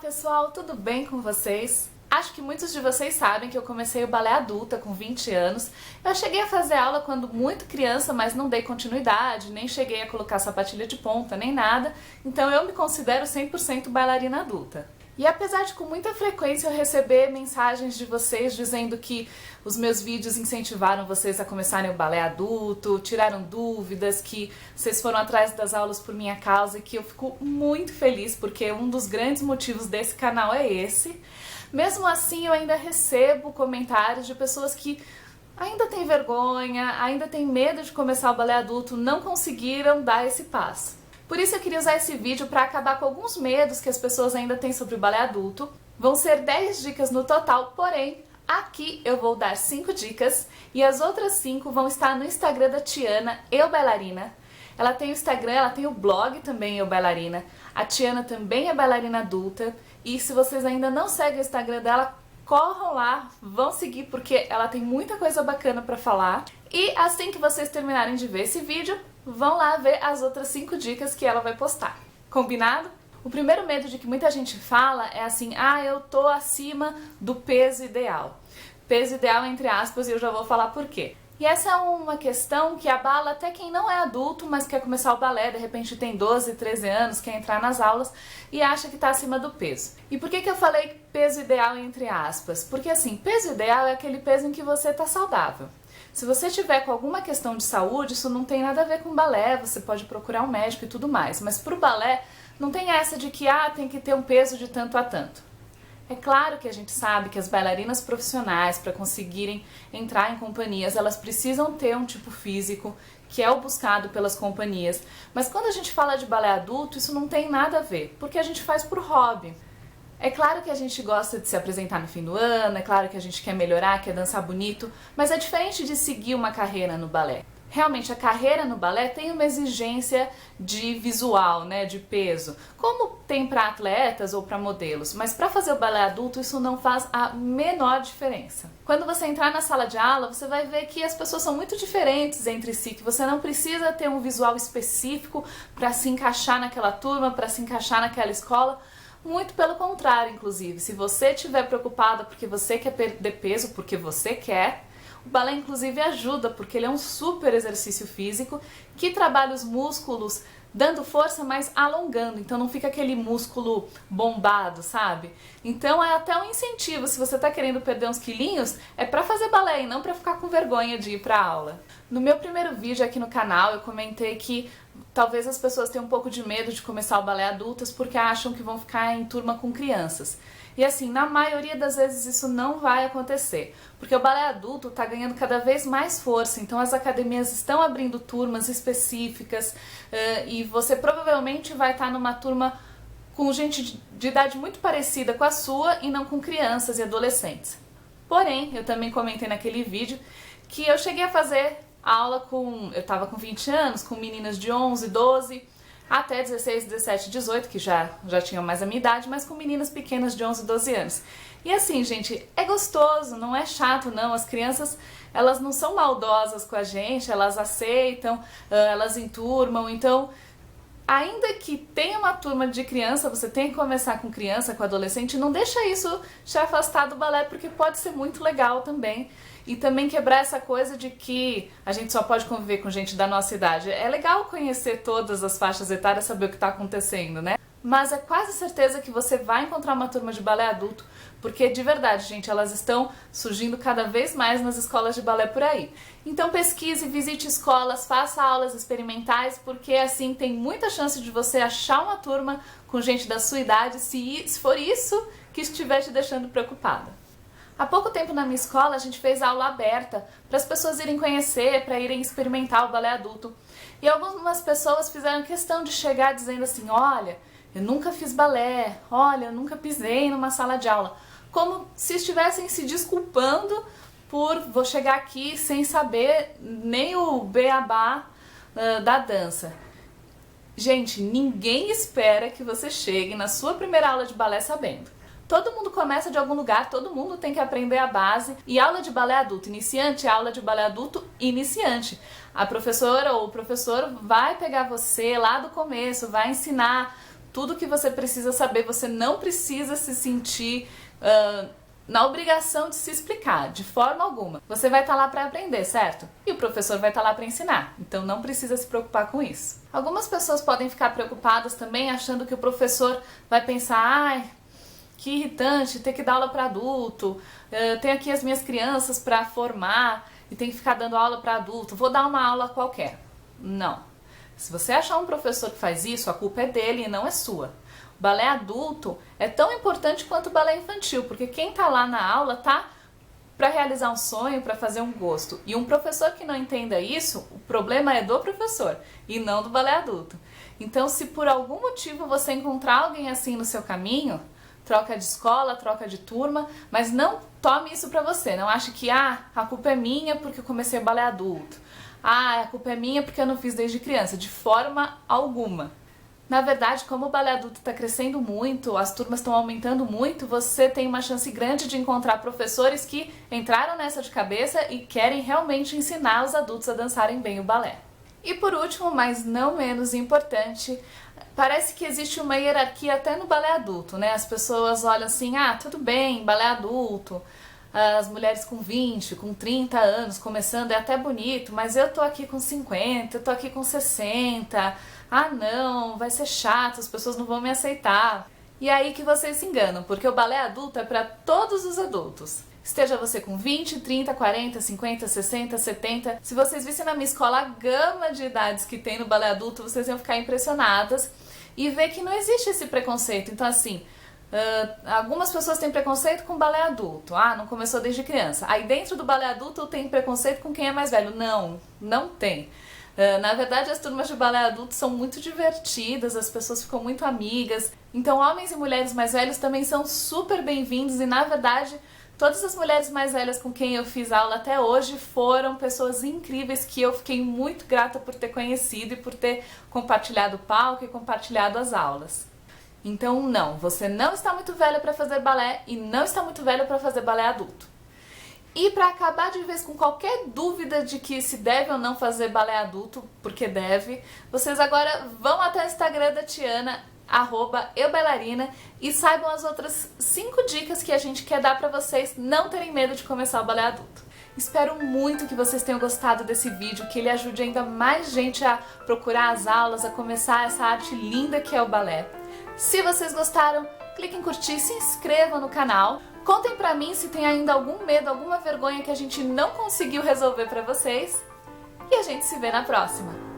pessoal, tudo bem com vocês? Acho que muitos de vocês sabem que eu comecei o balé adulta com 20 anos. Eu cheguei a fazer aula quando muito criança, mas não dei continuidade, nem cheguei a colocar sapatilha de ponta, nem nada. Então eu me considero 100% bailarina adulta. E apesar de com muita frequência eu receber mensagens de vocês dizendo que os meus vídeos incentivaram vocês a começarem o balé adulto, tiraram dúvidas, que vocês foram atrás das aulas por minha causa e que eu fico muito feliz porque um dos grandes motivos desse canal é esse. Mesmo assim eu ainda recebo comentários de pessoas que ainda têm vergonha, ainda têm medo de começar o balé adulto, não conseguiram dar esse passo. Por isso eu queria usar esse vídeo para acabar com alguns medos que as pessoas ainda têm sobre o balé adulto. Vão ser 10 dicas no total, porém, aqui eu vou dar 5 dicas e as outras 5 vão estar no Instagram da Tiana, Eu Bailarina. Ela tem o Instagram, ela tem o blog também, Eu Bailarina. A Tiana também é bailarina adulta e se vocês ainda não seguem o Instagram dela, corram lá, vão seguir porque ela tem muita coisa bacana para falar. E assim que vocês terminarem de ver esse vídeo, vão lá ver as outras 5 dicas que ela vai postar. Combinado? O primeiro medo de que muita gente fala é assim, eu tô acima do peso ideal. Peso ideal entre aspas e eu já vou falar por quê. E essa é uma questão que abala até quem não é adulto, mas quer começar o balé, de repente tem 12, 13 anos, quer entrar nas aulas e acha que está acima do peso. E por que eu falei peso ideal entre aspas? Porque assim, peso ideal é aquele peso em que você está saudável. Se você tiver com alguma questão de saúde, isso não tem nada a ver com balé, você pode procurar um médico e tudo mais. Mas para o balé, não tem essa de que tem que ter um peso de tanto a tanto. É claro que a gente sabe que as bailarinas profissionais, para conseguirem entrar em companhias, elas precisam ter um tipo físico que é o buscado pelas companhias. Mas quando a gente fala de balé adulto, isso não tem nada a ver, porque a gente faz por hobby. É claro que a gente gosta de se apresentar no fim do ano, é claro que a gente quer melhorar, quer dançar bonito, mas é diferente de seguir uma carreira no balé. Realmente a carreira no balé tem uma exigência de visual, né, de peso, como tem para atletas ou para modelos, mas para fazer o balé adulto isso não faz a menor diferença. Quando você entrar na sala de aula, você vai ver que as pessoas são muito diferentes entre si, que você não precisa ter um visual específico para se encaixar naquela turma, para se encaixar naquela escola. Muito pelo contrário, inclusive, se você estiver preocupada porque você quer perder peso, porque você quer, o balé inclusive ajuda, porque ele é um super exercício físico que trabalha os músculos dando força, mas alongando, então não fica aquele músculo bombado, sabe? Então é até um incentivo, se você tá querendo perder uns quilinhos, é pra fazer balé e não pra ficar com vergonha de ir pra aula. No meu primeiro vídeo aqui no canal eu comentei que talvez as pessoas tenham um pouco de medo de começar o balé adultas porque acham que vão ficar em turma com crianças. E assim, na maioria das vezes isso não vai acontecer, porque o balé adulto está ganhando cada vez mais força, então as academias estão abrindo turmas específicas e você provavelmente vai estar numa turma com gente de idade muito parecida com a sua e não com crianças e adolescentes. Porém, eu também comentei naquele vídeo que eu cheguei a fazer aula eu estava com 20 anos, com meninas de 11, 12, até 16, 17, 18, que já tinham mais a minha idade, mas com meninas pequenas de 11, 12 anos. E assim, gente, é gostoso, não é chato não, as crianças, elas não são maldosas com a gente, elas aceitam, elas enturmam, então, ainda que tenha uma turma de criança, você tem que começar com criança, com adolescente, não deixa isso te afastar do balé, porque pode ser muito legal também. E também quebrar essa coisa de que a gente só pode conviver com gente da nossa idade. É legal conhecer todas as faixas etárias, saber o que está acontecendo, né? Mas é quase certeza que você vai encontrar uma turma de balé adulto, porque de verdade, gente, elas estão surgindo cada vez mais nas escolas de balé por aí. Então pesquise, visite escolas, faça aulas experimentais, porque assim tem muita chance de você achar uma turma com gente da sua idade, se for isso que estiver te deixando preocupada. Há pouco tempo na minha escola a gente fez aula aberta para as pessoas irem conhecer, para irem experimentar o balé adulto. E algumas pessoas fizeram questão de chegar dizendo assim, olha, eu nunca fiz balé, olha, eu nunca pisei numa sala de aula. Como se estivessem se desculpando por vou chegar aqui sem saber nem o beabá da dança. Gente, ninguém espera que você chegue na sua primeira aula de balé sabendo. Todo mundo começa de algum lugar, todo mundo tem que aprender a base. E aula de balé adulto iniciante é aula de balé adulto iniciante. A professora ou o professor vai pegar você lá do começo, vai ensinar tudo que você precisa saber, você não precisa se sentir na obrigação de se explicar, de forma alguma. Você vai estar lá para aprender, certo? E o professor vai estar lá para ensinar, então não precisa se preocupar com isso. Algumas pessoas podem ficar preocupadas também achando que o professor vai pensar, ai, que irritante ter que dar aula para adulto, tenho aqui as minhas crianças para formar e tem que ficar dando aula para adulto, vou dar uma aula qualquer. Não. Se você achar um professor que faz isso, a culpa é dele e não é sua. O balé adulto é tão importante quanto o balé infantil, porque quem está lá na aula tá para realizar um sonho, para fazer um gosto. E um professor que não entenda isso, o problema é do professor e não do balé adulto. Então, se por algum motivo você encontrar alguém assim no seu caminho, troca de escola, troca de turma, mas não tome isso para você. Não ache que a culpa é minha porque eu comecei o balé adulto. A culpa é minha porque eu não fiz desde criança. De forma alguma. Na verdade, como o balé adulto está crescendo muito, as turmas estão aumentando muito, você tem uma chance grande de encontrar professores que entraram nessa de cabeça e querem realmente ensinar os adultos a dançarem bem o balé. E por último, mas não menos importante, parece que existe uma hierarquia até no balé adulto, né? As pessoas olham assim, tudo bem, balé adulto, as mulheres com 20, com 30 anos começando é até bonito, mas eu tô aqui com 50, eu tô aqui com 60, não, vai ser chato, as pessoas não vão me aceitar. E é aí que vocês se enganam, porque o balé adulto é para todos os adultos. Esteja você com 20, 30, 40, 50, 60, 70. Se vocês vissem na minha escola a gama de idades que tem no balé adulto, vocês iam ficar impressionadas e ver que não existe esse preconceito. Então assim, algumas pessoas têm preconceito com balé adulto. Não começou desde criança. Aí dentro do balé adulto tem preconceito com quem é mais velho. Não, não tem. Na verdade, as turmas de balé adulto são muito divertidas, as pessoas ficam muito amigas. Então, homens e mulheres mais velhos também são super bem-vindos e, na verdade, todas as mulheres mais velhas com quem eu fiz aula até hoje foram pessoas incríveis que eu fiquei muito grata por ter conhecido e por ter compartilhado o palco e compartilhado as aulas. Então, não, você não está muito velha para fazer balé e não está muito velho para fazer balé adulto. E para acabar de vez com qualquer dúvida de que se deve ou não fazer balé adulto, porque deve, vocês agora vão até o Instagram da Tiana, @eubailarina, e saibam as outras 5 dicas que a gente quer dar para vocês não terem medo de começar o balé adulto. Espero muito que vocês tenham gostado desse vídeo, que ele ajude ainda mais gente a procurar as aulas, a começar essa arte linda que é o balé. Se vocês gostaram, clique em curtir, se inscrevam no canal. Contem pra mim se tem ainda algum medo, alguma vergonha que a gente não conseguiu resolver pra vocês. E a gente se vê na próxima.